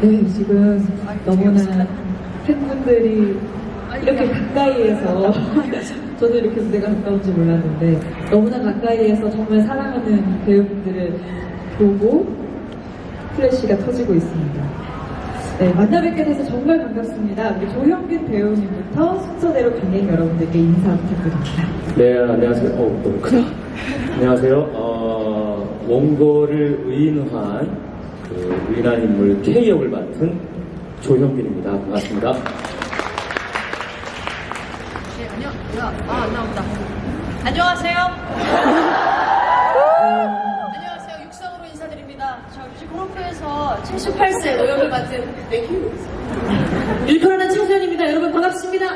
네, 지금 너무나 팬분들이 이렇게 가까이에서 저도 이렇게 무대가 가까운지 몰랐는데 너무나 가까이에서 정말 사랑하는 배우분들을 보고 플래시가 터지고 있습니다. 네, 만나 뵙게 돼서 정말 반갑습니다. 우리 조형빈 배우님부터 순서대로 관객 여러분들께 인사 부탁드립니다. 네, 안녕하세요. 너무 크다. 안녕하세요. 원고를 의인한 의인한 인물 K 역을 맡은 조형빈입니다. 반갑습니다. 네, 안 나온다. 안녕하세요. 안녕하세요. 육상으로 인사드립니다. 저 뮤직그룹에서 78세 노역을 맡은 맥키우 일컬어난 청소년입니다. 여러분 반갑습니다.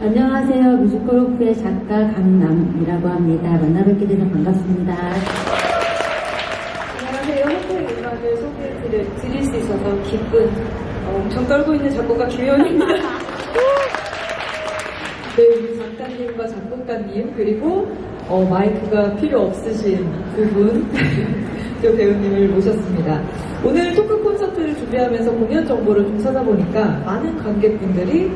안녕하세요. 뮤직그룹의 작가 강남이라고 합니다. 만나뵙게 돼서 반갑습니다. 안녕하세요. 한국의 음악을 소개해드릴 수 있어서 기쁜 엄청 떨고 있는 작곡가 김효은입니다. 네, 우리 작가님과 작곡가님 그리고 마이크가 필요 없으신 두 분 또 배우님을 모셨습니다. 오늘 토크 콘서트를 준비하면서 공연 정보를 좀 찾아보니까 많은 관객분들이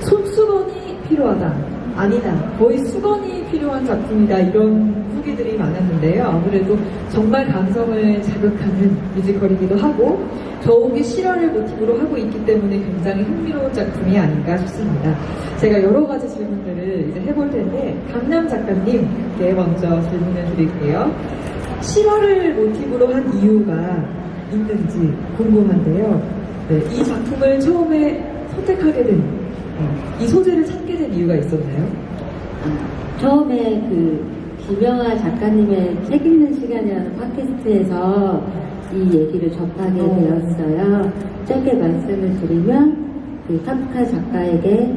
손수건이 필요하다, 아니다, 거의 수건이 필요한 작품이다 이런 후기들이 많았는데요. 아무래도 정말 감성을 자극하는 뮤지컬이기도 하고 더욱이 실화를 모티브로 하고 있기 때문에 굉장히 흥미로운 작품이 아닌가 싶습니다. 제가 여러 가지 질문들을 이제 해볼 텐데 강남 작가님께 먼저 질문을 드릴게요. 실화를 모티브로 한 이유가 있는지 궁금한데요. 네, 이 작품을 처음에 선택하게 된, 이 소재를 찾게 된 이유가 있었나요? 처음에 김영하 작가님의 책 읽는 시간이라는 팟캐스트에서 이 얘기를 접하게 되었어요. 짧게 말씀을 드리면 카프카 작가에게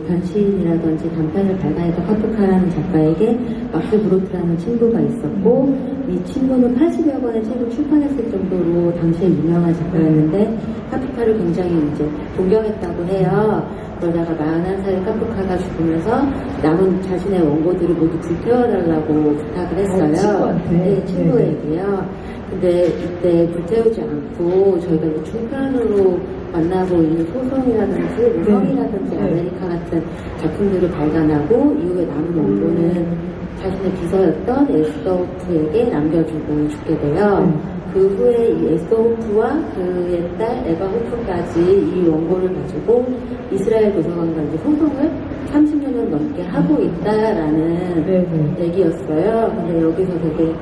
변신이라든지 단편을 발간했던 카프카라는 작가에게 막스 브로트라는 친구가 있었고 이 친구는 80여 권의 책을 출판했을 정도로 당시에 유명한 작가였는데 카프카를 굉장히 이제 존경했다고 해요. 그러다가 41살에 카프카가 죽으면서 남은 자신의 원고들을 모두 불태워달라고 부탁을 했어요. 친구한테? 네, 친구에게요. 근데 이때 불태우지 않고 저희가 이제 중편으로 만나고 있는 소송이라든지 무성이라든지 아메리카 같은 작품들을 발간하고 이후에 남은 원고는 자신의 비서였던 에스더호프에게 남겨주고 죽게 돼요. 그 후에 이 에스더호프와 그의 딸 에바 호프까지 이 원고를 가지고 이스라엘 도서관과 이제 소송을 30년을 넘게 하고 있다라는 얘기였어요. 근데 여기서 되게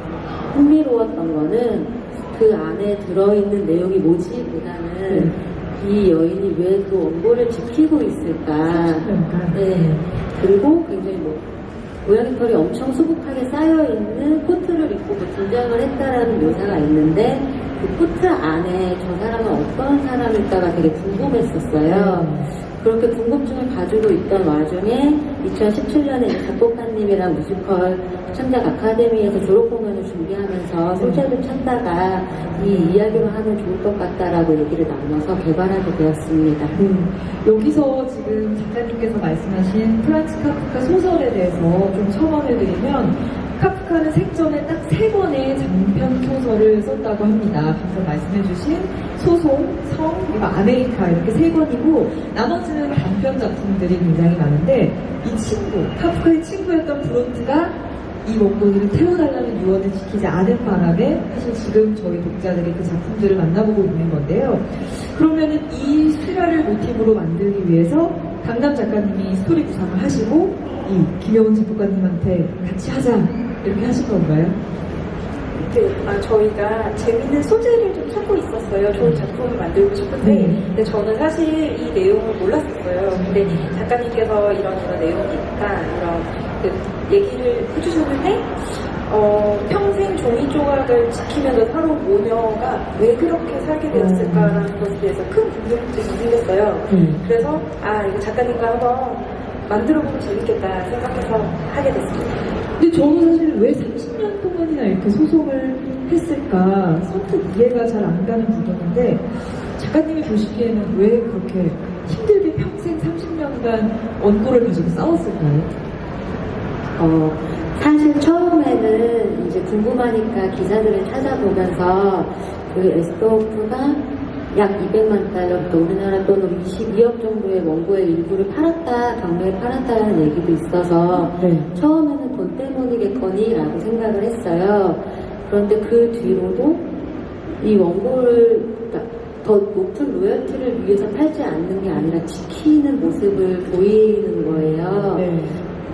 흥미로웠던 거는 그 안에 들어있는 내용이 뭐지보다는 이 여인이 왜 그 원고를 지키고 있을까. 네. 그리고 굉장히 고양이 털이 엄청 수북하게 쌓여있는 코트를 입고 등장을 했다라는 묘사가 있는데 그 코트 안에 저 사람은 어떤 사람일까가 되게 궁금했었어요. 그렇게 궁금증을 가지고 있던 와중에 2017년에 작곡가님이랑 뮤지컬 창작 아카데미에서 졸업 공연을 준비하면서 소재를 찾다가 이 이야기만 하면 좋을 것 같다라고 얘기를 나눠서 개발하게 되었습니다. 여기서 지금 작가님께서 말씀하신 프란츠 카프카 소설에 대해서 좀 첨언을 드리면 카프카는 생전에 딱 3권의 장편 소설을 썼다고 합니다. 앞서 말씀해주신 소송, 성, 그리고 아메리카 이렇게 3권이고 나머지는 단편 작품들이 굉장히 많은데 이 친구, 카프카의 친구였던 브론트가 이 원고들을 태워달라는 유언을 지키지 않은 바람에 사실 지금 저희 독자들이 그 작품들을 만나보고 있는 건데요. 그러면은 이 실화를 모티브로 만들기 위해서 강남 작가님이 스토리 구상을 하시고 이 김영훈 작곡가님한테 같이 하자 이렇게 하신 건가요? 저희가 재밌는 소재를 좀 찾고 있었어요. 좋은 작품을 만들고 싶은데 근데 저는 사실 이 내용을 몰랐었어요. 근데 작가님께서 이런 내용이 있다 이런 얘기를 해주셨는데 평생 종이 조각을 지키면서 살아온 모녀가 왜 그렇게 살게 되었을까라는 것에 대해서 큰 궁금증이 생겼어요. 그래서 이거 작가님과 한번 만들어보면 재밌겠다 생각해서 하게 됐습니다. 근데 저는 사실 왜 30년 동안이나 이렇게 소송을 했을까 선뜻 이해가 잘 안 가는 부분인데 작가님이 보시기에는 왜 그렇게 힘들게 평생 30년간 원고를 가지고 싸웠을까요? 사실 처음에는 이제 궁금하니까 기사들을 찾아보면서 그 에스토프가 약 200만 달러, 우리나라 돈으로 22억 정도의 원고의 일부를 팔았다, 경매에 팔았다는 얘기도 있어서 네. 처음에는 돈 때문이겠거니라고 생각을 했어요. 그런데 그 뒤로도 이 원고를 더 높은 로열티를 위해서 팔지 않는 게 아니라 지키는 모습을 보이는 거예요. 네.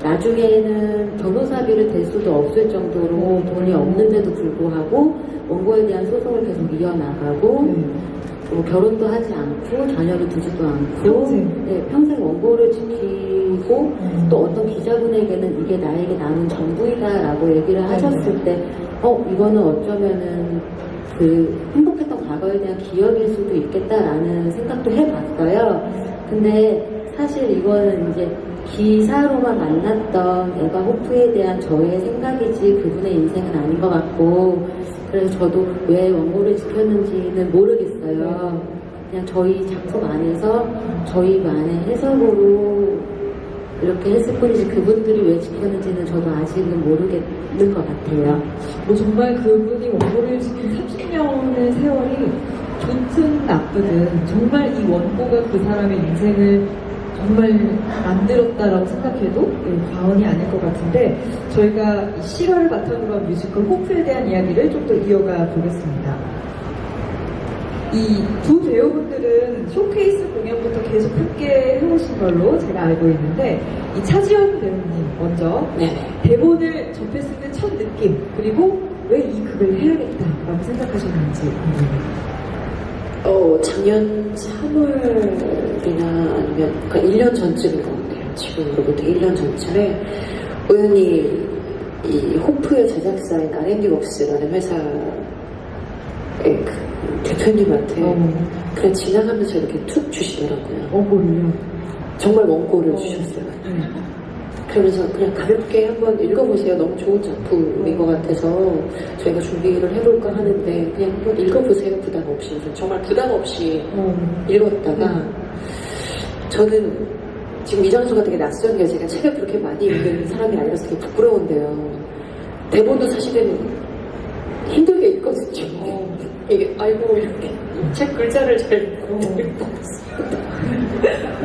나중에는 변호사비를 댈 수도 없을 정도로 돈이 없는데도 불구하고 원고에 대한 소송을 계속 이어나가고 결혼도 하지 않고 자녀를 두지도 않고 평생. 평생 원고를 지키고 또 어떤 기자분에게는 이게 나에게 남은 전부이다라고 얘기를 하셨을 때 이거는 어쩌면은 그 행복했던 과거에 대한 기억일 수도 있겠다라는 생각도 해봤어요. 근데 사실 이거는 이제 기사로만 만났던 에바 호프에 대한 저의 생각이지 그분의 인생은 아닌 것 같고, 그래서 저도 왜 원고를 지켰는지는 모르겠어요. 그냥 저희 작품 안에서 저희만의 해석으로 이렇게 했을 뿐이지 그분들이 왜 지켰는지는 저도 아직은 모르겠는 것 같아요. 뭐 정말 그분이 원고를 지킨 30년의 세월이 좋든 나쁘든 정말 이 원고가 그 사람의 인생을 정말 만들었다라고 생각해도 과언이 아닐 것 같은데, 저희가 이 실화를 바탕으로 한 뮤지컬 호프에 대한 이야기를 좀 더 이어가 보겠습니다. 이 두 배우분들은 쇼케이스 공연부터 계속 함께 해오신 걸로 제가 알고 있는데, 이 차지연 배우님 먼저 대본을 접했을 때 첫 느낌, 그리고 왜 이 극을 해야겠다라고 생각하셨는지 궁금해요. 작년 3월이나 아니면, 그러니까 1년 전쯤인 것 같아요. 지금으로부터 1년 전쯤에 우연히 이 호프의 제작사인 R&D웍스라는 회사의 그 대표님한테 그냥 지나가면서 이렇게 툭 주시더라고요. 원고를요? 정말 원고를 주셨어요. 그러면서 그냥 가볍게 한번 읽어보세요. 너무 좋은 작품인 것 같아서 저희가 준비를 해볼까 하는데 그냥 한번 읽어보세요. 부담 없이. 정말 부담 없이 읽었다가 저는 지금 이 장소가 되게 낯선 게 제가 책을 그렇게 많이 읽는 사람이 아니라서 되게 부끄러운데요. 대본도 사실은 힘들게 읽거든요. 이게 아이고 이렇게 책 글자를 잘 못 읽었어요.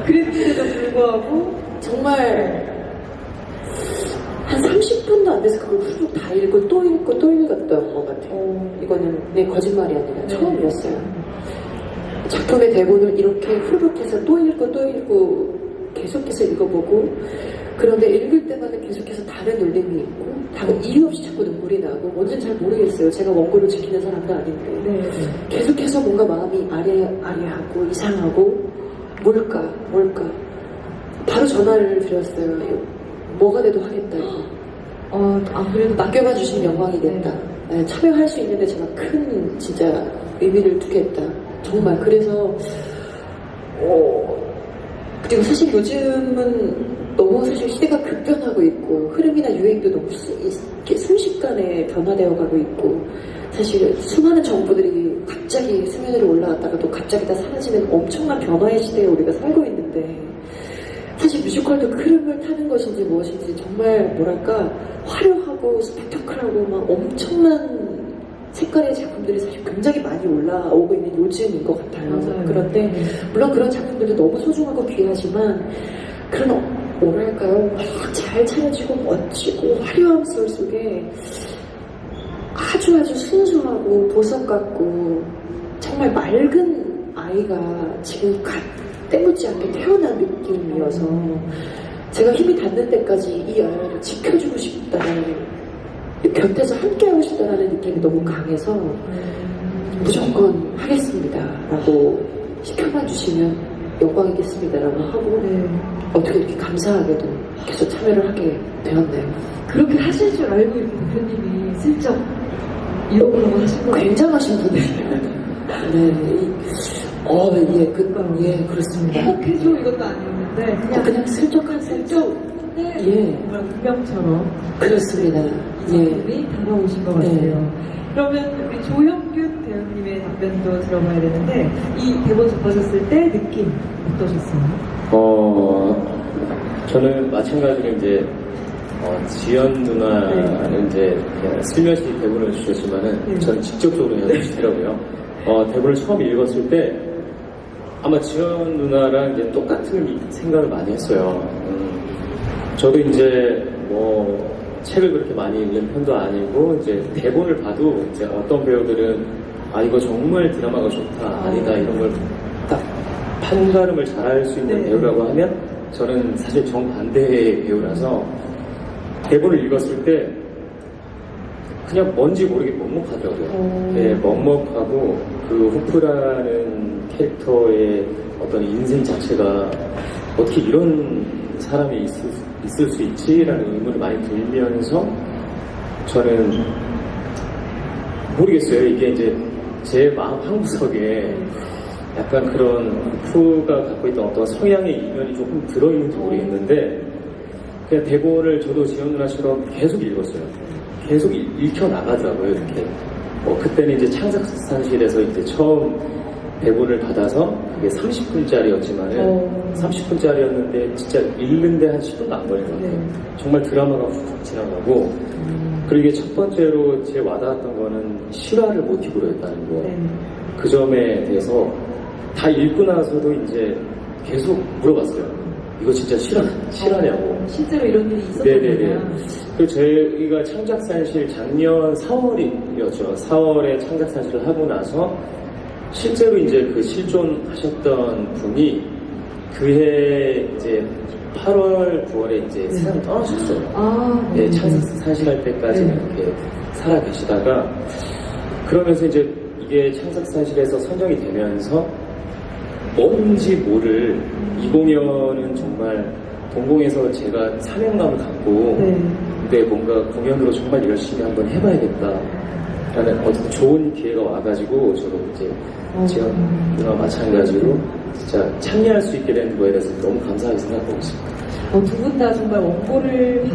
그랬는데도 불구하고 정말 한 30분도 안 돼서 그걸 후루룩 다 읽고 또 읽고 또 읽었던 것 같아요. 이거는 내 거짓말이 아니라 처음이었어요. 작품의 대본을 이렇게 후루룩 해서 또 읽고 계속해서 읽어보고, 그런데 읽을 때마다 계속해서 다른 울림이 있고 이유 없이 자꾸 눈물이 나고 뭔지는 잘 모르겠어요. 제가 원고를 지키는 사람도 아닌데 계속해서 뭔가 마음이 아리하고 이상하고 뭘까 바로 전화를 드렸어요. 뭐가 돼도 하겠다. 그래도 맡겨봐 주신 영광이 됐다. 참여할 수 있는데 제가 큰 진짜 의미를 두겠다. 정말. 그래서 그리고 사실 요즘은 너무 사실 시대가 급변하고 있고 흐름이나 유행도 너무 순식간에 변화되어 가고 있고, 사실 수많은 정보들이 갑자기 수면 위로 올라왔다가 또 갑자기 다 사라지는 엄청난 변화의 시대에 우리가 살고 있는데, 사실 뮤지컬도 그 흐름을 타는 것인지 무엇인지 정말 뭐랄까 화려하고 스펙터클하고 막 엄청난 색깔의 작품들이 사실 굉장히 많이 올라오고 있는 요즘인 것 같아요. 맞아요. 그런데 물론 그런 작품들도 너무 소중하고 귀하지만 그런 뭐랄까요 잘 차려지고 멋지고 화려한 속에 아주 순수하고 보석 같고 정말 맑은 아이가 지금 때묻지 않게 태어난 느낌이어서 제가 힘이 닿는 데까지 이 아이를 지켜주고 싶다는, 곁에서 함께하고 싶다는 느낌이 너무 강해서 무조건 하겠습니다 라고 시켜만 주시면 영광이겠습니다 라고 하고 어떻게 이렇게 감사하게도 계속 참여를 하게 되었네요. 그렇게 하실 줄 알고 이렇게 대표님이 슬쩍 이러고 하신 거예요? 굉장하신 분이에요. 그렇습니다. 꼭 해줘 이것도 아니었는데 그냥 슬쩍 정말 운명처럼 그렇습니다. 이 다가오신 것 같아요. 그러면 우리 조형균 배우님의 답변도 들어봐야 되는데, 이 대본 접하셨을 때 느낌 어떠셨어요? 저는 마찬가지로 이제 지연 누나는 이제 그냥 슬며시 대본을 주셨지만은 네. 저는 직접적으로 그냥 주시더라고요. 대본을 처음 읽었을 때 아마 지연 누나랑 이제 똑같은 생각을 많이 했어요. 저도 이제 뭐 책을 그렇게 많이 읽는 편도 아니고 이제 대본을 봐도 이제 어떤 배우들은 이거 정말 드라마가 좋다 아니다 이런 걸 딱 판가름을 잘할 수 있는 네. 배우라고 하면 저는 사실 정반대의 배우라서 대본을 읽었을 때 그냥 뭔지 모르게 먹먹하더라고요. 네, 먹먹하고 그 후프라는 캐릭터의 어떤 인생 자체가 어떻게 이런 사람이 있을 수 있지라는 의문을 많이 들면서 저는 모르겠어요. 이게 이제 제 마음 한구석에 약간 그런 후프가 갖고 있던 어떤 성향의 이면이 조금 들어있는지 모르겠는데 그냥 대본을 저도 지연 누나처럼 계속 읽었어요. 계속 읽혀 나가더라고요. 이렇게 그때는 이제 창작산실에서 이제 처음 대본을 받아서 그게 30분짜리였지만은 30분짜리였는데 진짜 읽는데 한 10분도 안 걸린 것 같아요. 네. 정말 드라마가 훅훅 지나가고 그리고 이게 첫 번째로 제 와닿았던 거는 실화를 모티브로 했다는 거. 네. 그 점에 대해서 다 읽고 나서도 이제 계속 물어봤어요. 이거 진짜 실화냐고. 실제로 이런 일이 네네네. 있었거든요. 그 저희가 창작산실 작년 4월이었죠. 4월에 창작산실을 하고 나서 실제로 이제 그 실존하셨던 분이 그해 이제 8월, 9월에 이제 세상을 떠나셨어요. 네, 창작산실 할 때까지는 이렇게 살아 계시다가 그러면서 이제 이게 창작산실에서 선정이 되면서 뭔지 모를 이 공연은 정말 동공에서 제가 사명감을 갖고 근데 뭔가 공연으로 정말 열심히 한번 해봐야겠다라는 어떤 좋은 기회가 와가지고 저도 이제 지연 누나 마찬가지로 진짜 참여할 수 있게 된 거에 대해서 너무 감사하게 생각하고 있습니다. 두 분 다 정말 원고를